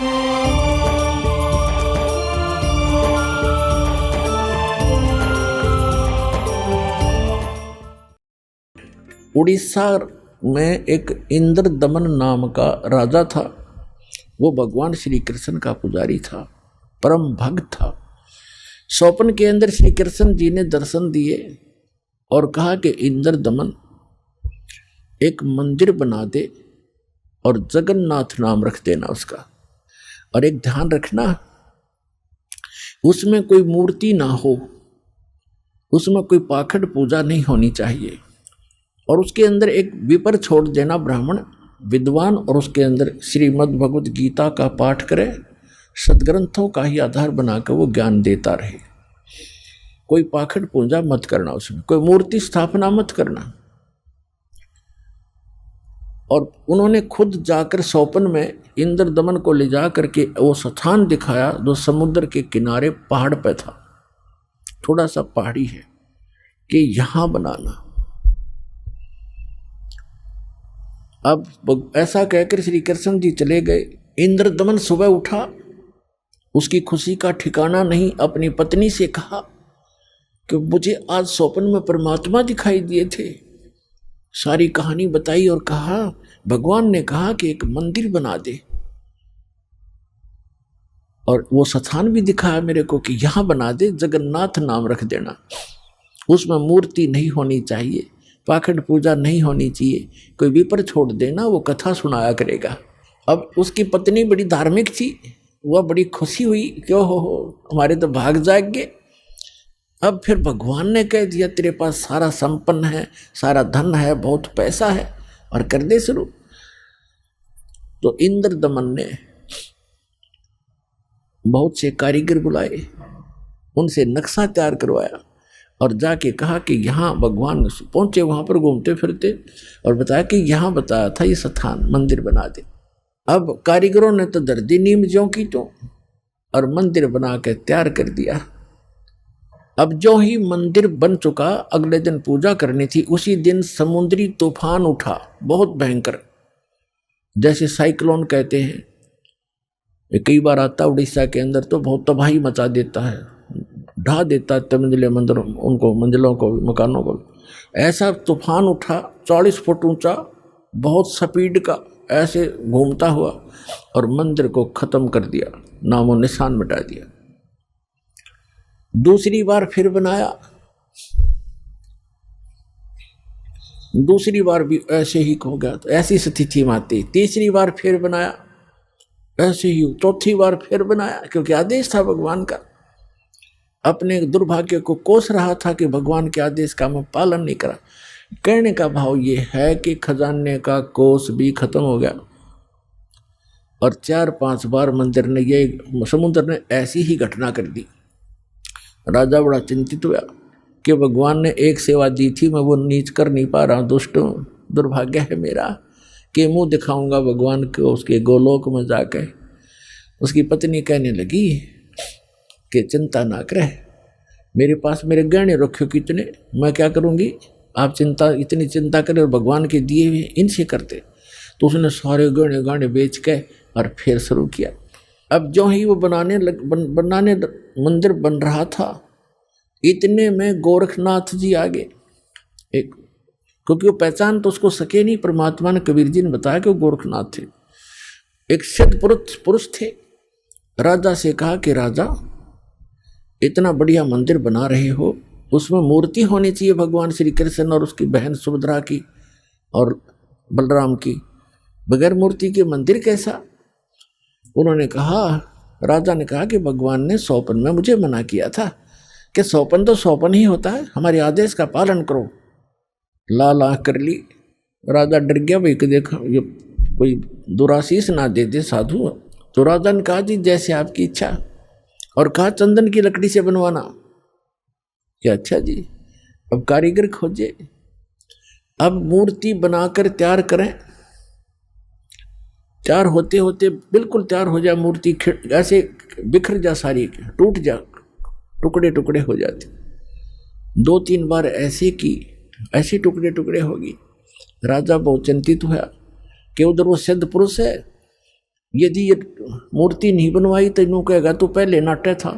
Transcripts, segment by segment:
उड़ीसा में एक इंद्रदमन नाम का राजा था। वो भगवान श्री कृष्ण का पुजारी था, परम भक्त था। स्वप्न के अंदर श्री कृष्ण जी ने दर्शन दिए और कहा कि इंद्रदमन एक मंदिर बना दे और जगन्नाथ नाम रख देना उसका, और एक ध्यान रखना उसमें कोई मूर्ति ना हो, उसमें कोई पाखंड पूजा नहीं होनी चाहिए, और उसके अंदर एक विपर छोड़ देना ब्राह्मण विद्वान, और उसके अंदर श्रीमद् भगवत गीता का पाठ करे, सदग्रंथों का ही आधार बनाकर वो ज्ञान देता रहे। कोई पाखंड पूजा मत करना, उसमें कोई मूर्ति स्थापना मत करना। और उन्होंने खुद जाकर स्वप्न में इंद्रदमन को ले जा करके वो स्थान दिखाया जो समुद्र के किनारे पहाड़ पे था, थोड़ा सा पहाड़ी है, कि यहां बनाना। अब ऐसा कहकर श्री कृष्ण जी चले गए। इंद्रदमन सुबह उठा, उसकी खुशी का ठिकाना नहीं। अपनी पत्नी से कहा कि मुझे आज स्वप्न में परमात्मा दिखाई दिए थे। सारी कहानी बताई और कहा भगवान ने कहा कि एक मंदिर बना दे, और वो स्थान भी दिखाया मेरे को कि यहां बना दे, जगन्नाथ नाम रख देना, उसमें मूर्ति नहीं होनी चाहिए, पाखंड पूजा नहीं होनी चाहिए, कोई विपर छोड़ देना, वो कथा सुनाया करेगा। अब उसकी पत्नी बड़ी धार्मिक थी, वह बड़ी खुशी हुई, क्यों हो हमारे तो भाग जाएंगे। अब फिर भगवान ने कह दिया तेरे पास सारा संपन्न है, सारा धन है, बहुत पैसा है, और कर दे शुरू। तो इंद्रदमन ने बहुत से कारीगर बुलाए, उनसे नक्शा तैयार करवाया और जाके कहा कि यहाँ भगवान पहुंचे, वहां पर घूमते फिरते, और बताया कि यहाँ बताया था ये स्थान मंदिर बना दे। अब कारीगरों ने तो दर्दी नीम ज्यों की तो, और मंदिर बना के तैयार कर दिया। अब जो ही मंदिर बन चुका, अगले दिन पूजा करनी थी। उसी दिन समुद्री तूफान उठा, बहुत भयंकर, जैसे साइक्लोन कहते हैं। ये कई बार आता उड़ीसा के अंदर, तो बहुत तबाही मचा देता है, ढा देता है मंजिले मंदिरों उनको, मंजिलों को, मकानों को। ऐसा तूफान उठा 40 फुट ऊंचा, बहुत स्पीड का, ऐसे घूमता हुआ, और मंदिर को खत्म कर दिया, नामो निशान मिटा दिया। दूसरी बार फिर बनाया, दूसरी बार भी ऐसे ही हो गया, तो ऐसी स्थिति में आती। तीसरी बार फिर बनाया, ऐसे ही। चौथी बार फिर बनाया, क्योंकि आदेश था भगवान का। अपने दुर्भाग्य को कोस रहा था कि भगवान के आदेश का मैं पालन नहीं करा। कहने का भाव ये है कि खजाने का कोस भी खत्म हो गया, और 4-5 बार मंदिर ने, ये समुद्र ने ऐसी ही घटना कर दी। राजा बड़ा चिंतित हुआ कि भगवान ने एक सेवा दी थी, मैं वो नीच कर नहीं पा रहा, दुष्टों, दुर्भाग्य है मेरा, कि मुंह दिखाऊंगा भगवान को उसके गोलोक में जाकर। उसकी पत्नी कहने लगी कि चिंता ना करे, मेरे पास मेरे गहने रखे कितने, मैं क्या करूंगी, आप इतनी चिंता करें, और भगवान के दिए हुए इनसे करते। तो उसने सारे गहने गाने बेच के और फिर शुरू किया। अब जो ही वो बनाने मंदिर बन रहा था, इतने में गोरखनाथ जी आ गए। एक, क्योंकि वो पहचान तो उसको सके नहीं, परमात्मा ने, कबीर जी ने बताया कि वो गोरखनाथ थे। एक सिद्ध पुरुष थे। राजा से कहा कि राजा, इतना बढ़िया मंदिर बना रहे हो, उसमें मूर्ति होनी चाहिए भगवान श्री कृष्ण और उसकी बहन सुभद्रा की और बलराम की, बगैर मूर्ति के मंदिर कैसा। उन्होंने कहा, राजा ने कहा कि भगवान ने स्वप्न में मुझे मना किया था कि स्वप्न तो स्वप्न ही होता है, हमारे आदेश का पालन करो। लाल आँख कर ली। राजा डर गया, भाई कि देखो ये कोई दुराशीष ना दे दे साधु। तो राजा ने कहा जी जैसे आपकी इच्छा, और कहा चंदन की लकड़ी से बनवाना। क्या अच्छा जी। अब कारीगर खोजे, अब मूर्ति बनाकर तैयार करें। तैयार होते होते बिल्कुल तैयार हो जाए मूर्ति, ऐसे बिखर जा, सारी टूट जा, टुकड़े टुकड़े हो जाते। 2-3 बार ऐसे की, ऐसे टुकड़े टुकड़े होगी। राजा बहुत चिंतित हुआ कि उधर वो सिद्ध पुरुष है, यदि ये मूर्ति नहीं बनवाई तो यूँ कहेगा तू पहले नाट्य था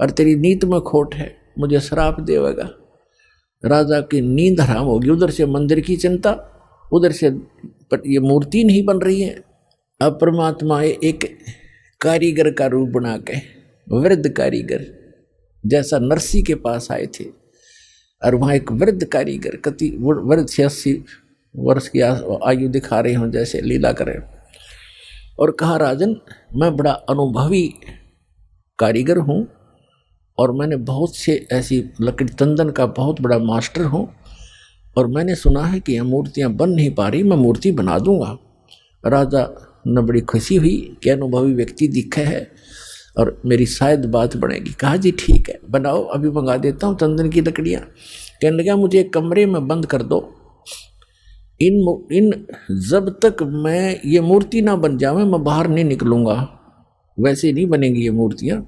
और तेरी नीत में खोट है, मुझे श्राप देगा। राजा की नींद हराम होगी। उधर से मंदिर की चिंता, उधर से पर ये मूर्ति नहीं बन रही है। अब परमात्मा एक कारीगर का रूप बना के, वृद्ध कारीगर जैसा नरसी के पास आए थे, और वहाँ एक वृद्ध कारीगर कति वृद्ध 86 वर्ष की आयु दिखा रहे हों जैसे लीला करें, और कहा राजन मैं बड़ा अनुभवी कारीगर हूँ और मैंने बहुत से ऐसी लकड़ी तंदन का बहुत बड़ा मास्टर हूँ, और मैंने सुना है कि यह मूर्तियाँ बन नहीं पा रही, मैं मूर्ति बना दूंगा। राजा ने बड़ी खुशी हुई कि अनुभवी व्यक्ति दिखे है और मेरी शायद बात बनेगी। कहा जी ठीक है बनाओ, अभी मंगा देता हूँ तंदन की लकड़ियाँ। कहने लगा मुझे एक कमरे में बंद कर दो, इन जब तक मैं ये मूर्ति ना बन जावे मैं बाहर नहीं निकलूँगा, वैसे नहीं बनेंगी ये मूर्तियाँ,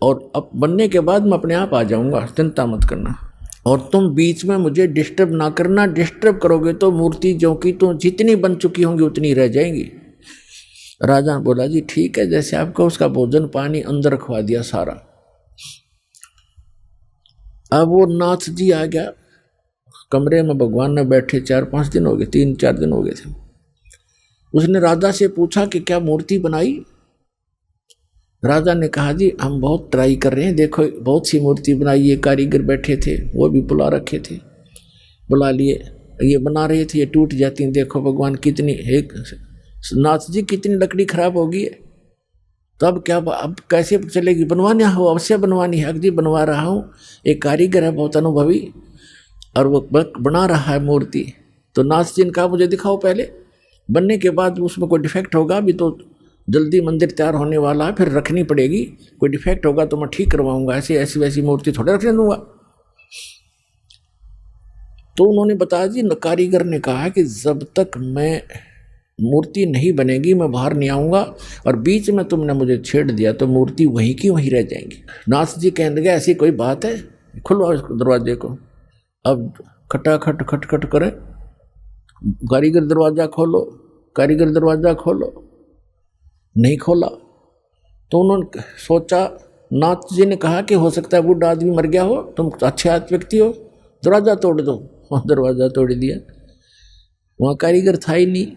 और अब बनने के बाद मैं अपने आप आ जाऊँगा, चिंता मत करना, और तुम बीच में मुझे डिस्टर्ब ना करना, डिस्टर्ब करोगे तो मूर्ति जो कि तो जितनी बन चुकी होंगी उतनी रह जाएंगी। राजा बोला जी ठीक है जैसे आपको। उसका भोजन पानी अंदर रखवा दिया सारा। अब वो नाथ जी आ गया कमरे में, भगवान ने बैठे 4-5 दिन हो गए, 3-4 दिन हो गए थे। उसने राजा से पूछा कि क्या मूर्ति बनाई? राजा ने कहा जी हम बहुत ट्राई कर रहे हैं, देखो बहुत सी मूर्ति बनाई, ये कारीगर बैठे थे वो भी बुला रखे थे, बुला लिए, ये बना रहे थे, ये टूट जाती हैं, देखो भगवान कितनी, एक नाथ जी कितनी लकड़ी खराब होगी है, तो अब क्या, अब कैसे चलेगी? बनवानी हो, अवश्य बनवानी है। अगदी बनवा रहा हूँ, एक कारीगर है बहुत अनुभवी और वो बना रहा है मूर्ति। तो नाथ जी ने कहा मुझे दिखाओ पहले, बनने के बाद उसमें कोई डिफेक्ट होगा, अभी तो जल्दी मंदिर तैयार होने वाला है, फिर रखनी पड़ेगी, कोई डिफेक्ट होगा तो मैं ठीक करवाऊंगा, ऐसी वैसी मूर्ति थोड़े रखने दूंगा। तो उन्होंने बताया जी, कारीगर ने कहा कि जब तक मैं मूर्ति नहीं बनेगी मैं बाहर नहीं आऊंगा, और बीच में तुमने मुझे छेड़ दिया तो मूर्ति वहीं की वहीं रह जाएंगी। नाथ जी कहने लगे ऐसी कोई बात है, खुलवाओ इस दरवाजे को। अब खटाखट खटखट करे, कारीगर दरवाजा खोलो, कारीगर दरवाजा खोलो, नहीं खोला। तो उन्होंने सोचा, नाथ जी ने कहा कि हो सकता है बूढ़ा आदमी मर गया हो, तुम अच्छे व्यक्ति हो, दरवाजा तोड़ दो। वहाँ दरवाजा तोड़ दिया, वहाँ कारीगर था ही नहीं।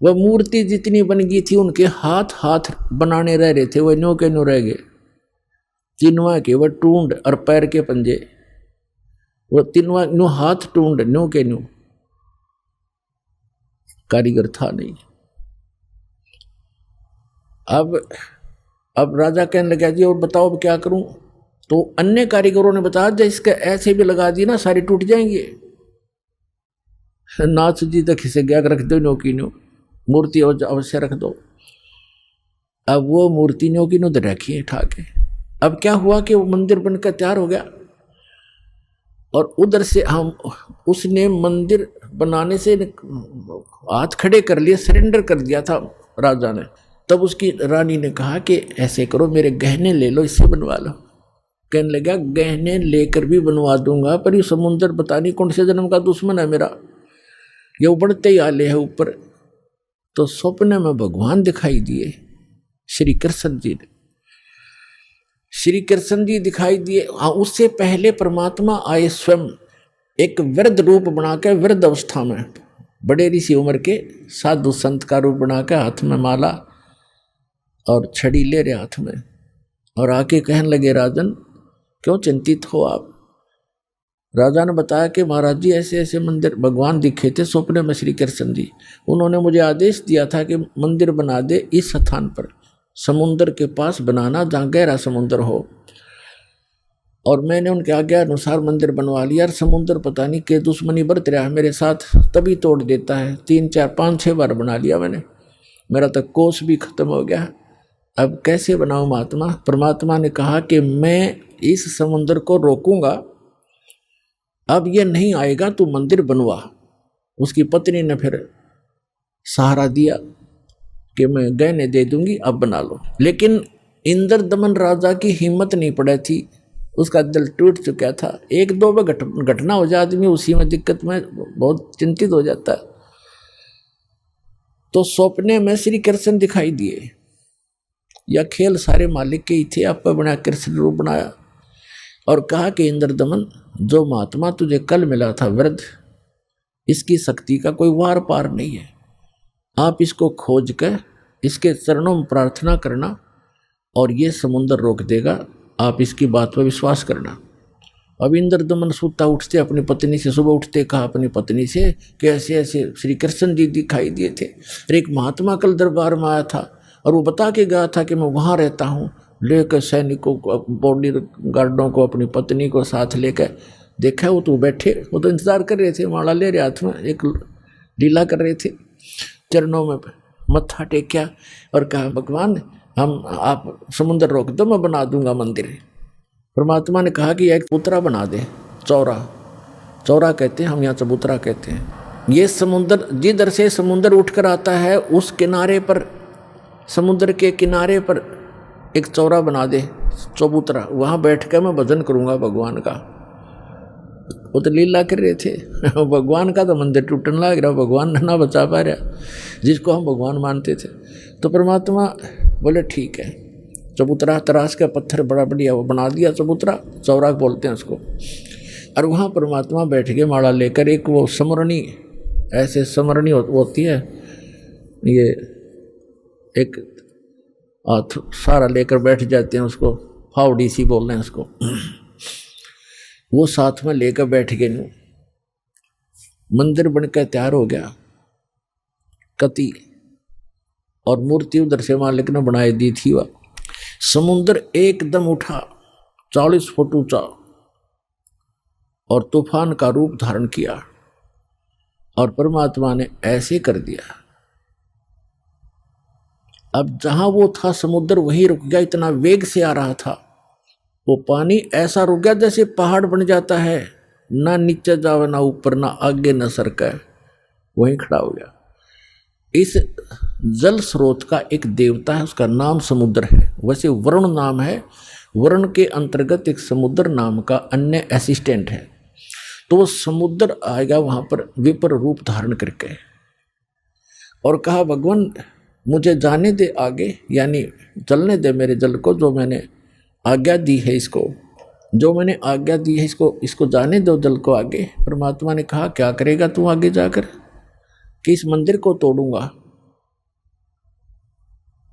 वह मूर्ति जितनी बन गई थी उनके हाथ बनाने रह रहे थे, वह न्यू के न्यू रह गए, तीनवा के वह टूंड और पैर के पंजे, वो तीनवा न्यू हाथ टूंड न्यू के न्यू, कारीगर था नहीं। अब राजा कहने लगा जी और बताओ अब क्या करूं? तो अन्य कारीगरों ने बताया जब इसके ऐसे भी लगा दी ना सारी टूट जाएंगे। नाथ जी तक इसे गया रख दो, न्यो की न्यो मूर्ति अवश्य रख दो। अब वो मूर्ति न्यो की न्यो तो रखी है ठाके। अब क्या हुआ कि वो मंदिर बनकर तैयार हो गया, और उधर से हम उसने मंदिर बनाने से हाथ खड़े कर लिए, सरेंडर कर दिया था राजा ने। तब उसकी रानी ने कहा कि ऐसे करो मेरे गहने ले लो, इससे बनवा लो। कहने लगा गहने लेकर भी बनवा दूंगा, पर ये समुंदर पता नहीं कौन से जन्म का दुश्मन है मेरा, ये उबड़ते ही आले है ऊपर। तो सपने में भगवान दिखाई दिए, श्री कृष्ण जी ने, श्री कृष्ण जी दिखाई दिए। उससे पहले परमात्मा आए स्वयं एक वृद्ध रूप बनाकर, वृद्ध अवस्था में बड़े ऋषि उम्र के साधु संत का रूप बनाकर, हाथ में माला और छड़ी ले रहे हाथ में, और आके कहने लगे राजन क्यों चिंतित हो आप? राजा ने बताया कि महाराज जी ऐसे ऐसे मंदिर भगवान दिखे थे सपने में श्री कृष्ण जी, उन्होंने मुझे आदेश दिया था कि मंदिर बना दे इस स्थान पर, समुद्र के पास बनाना जहाँ गहरा समुद्र हो, और मैंने उनके आज्ञा अनुसार मंदिर बनवा लिया। और समुद्र पता नहीं के दुश्मनी बरत रहा है मेरे साथ, तभी तोड़ देता है, 3 4 5 6 बार बना लिया मैंने, मेरा तक कोष भी खत्म हो गया। अब कैसे बनाऊं महात्मा? परमात्मा ने कहा कि मैं इस समुद्र को रोकूंगा, अब ये नहीं आएगा, तू मंदिर बनवा। उसकी पत्नी ने फिर सहारा दिया कि मैं गहने दे दूंगी, अब बना लो। लेकिन इंद्र दमन राजा की हिम्मत नहीं पड़ी थी, उसका दिल टूट चुका था। 1-2 बार घटना हो जाए आदमी उसी में दिक्कत में बहुत चिंतित हो जाता है। तो सपने में श्री कृष्ण दिखाई दिए। या खेल सारे मालिक के ही थे, आप बना कृष्ण रूप बनाया और कहा कि इंद्रदमन, जो महात्मा तुझे कल मिला था वृद्ध, इसकी शक्ति का कोई वार पार नहीं है। आप इसको खोज कर इसके चरणों में प्रार्थना करना और ये समुद्र रोक देगा। आप इसकी बात पर विश्वास करना। अब इंद्रदमन सुता उठते अपनी पत्नी से, सुबह उठते कहा अपनी पत्नी से कि ऐसे ऐसे श्री कृष्ण जी दिखाई दिए थे और एक महात्मा कल दरबार में आया था और वो बता के गया था कि मैं वहाँ रहता हूँ। लेकर सैनिकों को, बॉडी गार्डों को, अपनी पत्नी को साथ लेकर देखा। वो तो बैठे, वो तो इंतजार कर रहे थे, माला ले रहे हाथ में, एक लीला कर रहे थे। चरणों में मत्था टेक्या और कहा भगवान आप समुद्र रोक दो, मैं बना दूंगा मंदिर। परमात्मा ने कहा कि एक चबूतरा बना दे, चौरा कहते हैं हम यहाँ, चबूतरा कहते हैं। ये समुद्र जिधर से समुद्र उठकर आता है उस किनारे पर, समुद्र के किनारे पर एक चौरा बना दे, चबूतरा, वहाँ बैठ कर मैं भजन करूँगा भगवान का। वो तो लीला कर रहे थे, भगवान का तो मंदिर टूटने लग रहा, भगवान ना बचा पा रहा जिसको हम भगवान मानते थे। तो परमात्मा बोले ठीक है, चबूतरा तराश का पत्थर बड़ा बढ़िया वो बना दिया, चबूतरा, चौरा बोलते हैं उसको। और वहाँ परमात्मा बैठ के माला लेकर, एक वो समरणी, ऐसे समरणी होती है, ये एक हाथ सारा लेकर बैठ जाते हैं, उसको फावड़ी सी बोल रहे हैं उसको, वो साथ में लेकर बैठ गए। मंदिर बनकर तैयार हो गया, कति और मूर्ति उधर से मालिक ने बनाई दी थी। वह समुद्र एकदम उठा, 40 फुट ऊंचा, और तूफान का रूप धारण किया और परमात्मा ने ऐसे कर दिया। अब जहां वो था समुद्र वहीं रुक गया, इतना वेग से आ रहा था वो पानी, ऐसा रुक गया जैसे पहाड़ बन जाता है, ना नीचे जावे ना ऊपर, ना आगे ना सरका, वहीं खड़ा हो गया। इस जल स्रोत का एक देवता है, उसका नाम समुद्र है। वैसे वरुण नाम है, वरुण के अंतर्गत एक समुद्र नाम का अन्य असिस्टेंट है। तो वो समुद्र आएगा वहां पर विपर रूप धारण करके और कहा भगवान मुझे जाने दे आगे, यानी चलने दे मेरे जल को, जो मैंने आज्ञा दी है इसको, जो मैंने आज्ञा दी है इसको जाने दो जल को आगे। परमात्मा ने कहा क्या करेगा तू आगे जाकर, कि इस मंदिर को तोड़ूंगा।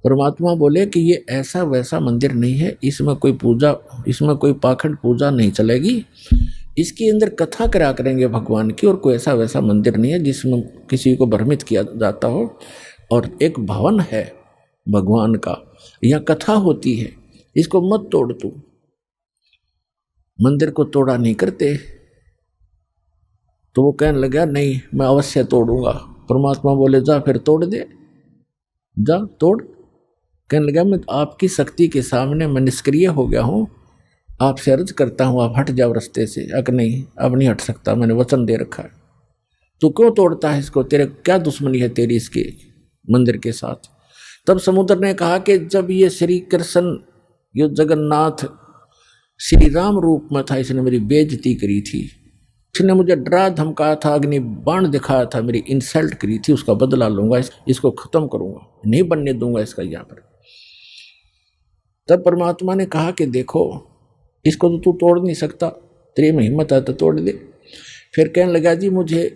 परमात्मा बोले कि ये ऐसा वैसा मंदिर नहीं है, इसमें कोई पूजा, इसमें कोई पाखंड पूजा नहीं चलेगी, इसके अंदर कथा करा करेंगे भगवान की, और कोई ऐसा वैसा मंदिर नहीं है जिसमें किसी को भ्रमित किया जाता हो। और एक भवन है भगवान का, यहाँ कथा होती है, इसको मत तोड़ तू। मंदिर को तोड़ा नहीं करते। तो वो कहने लगा नहीं मैं अवश्य तोड़ूंगा। परमात्मा बोले जा फिर तोड़ दे, जा तोड़। कहने लगा मैं आपकी शक्ति के सामने मैं निष्क्रिय हो गया हूँ, आपसे अर्ज करता हूँ आप हट जाओ रास्ते से। नहीं अब नहीं हट सकता, मैंने वचन दे रखा है। तू क्यों तोड़ता है इसको, तेरे क्या दुश्मनी है तेरी इसके मंदिर के साथ। तब समुद्र ने कहा कि जब ये श्री कृष्ण यो जगन्नाथ श्री राम रूप में था, इसने मेरी बेइज्जती करी थी, इसने मुझे डरा धमकाया था, अग्नि बाण दिखाया था, मेरी इंसल्ट करी थी, उसका बदला लूंगा, इसको खत्म करूंगा, नहीं बनने दूंगा इसका यहाँ पर। तब परमात्मा ने कहा कि देखो इसको तो तू तोड़ नहीं सकता, तेरे में हिम्मत है तो तोड़ दे। फिर कहने लगा जी मुझे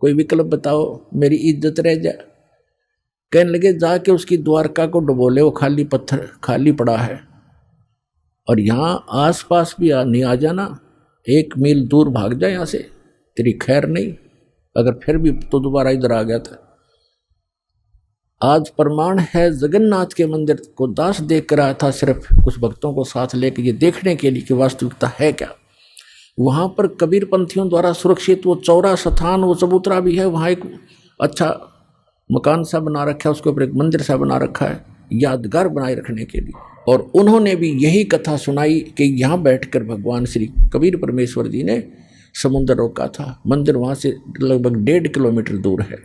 कोई विकल्प बताओ, मेरी इज्जत रह जाए। कहने लगे जाके उसकी द्वारका को डुबो ले, वो खाली पत्थर खाली पड़ा है, और यहाँ आसपास भी नहीं आ जाना, 1 मील दूर भाग जाए यहाँ से, तेरी खैर नहीं। अगर फिर भी तो दोबारा इधर आ गया था। आज प्रमाण है जगन्नाथ के मंदिर को दास देख कर आया था, सिर्फ कुछ भक्तों को साथ लेकर ये देखने के लिए कि वास्तविकता है क्या। वहाँ पर कबीर पंथियों द्वारा सुरक्षित वो चौरा स्थान, वो चबूतरा भी है, वहाँ एक अच्छा मकान सा बना रखा है, उसके ऊपर एक मंदिर सा बना रखा है यादगार बनाए रखने के लिए। और उन्होंने भी यही कथा सुनाई कि यहाँ बैठकर भगवान श्री कबीर परमेश्वर जी ने समुद्र रोका था। मंदिर वहाँ से लगभग 1.5 किलोमीटर दूर है।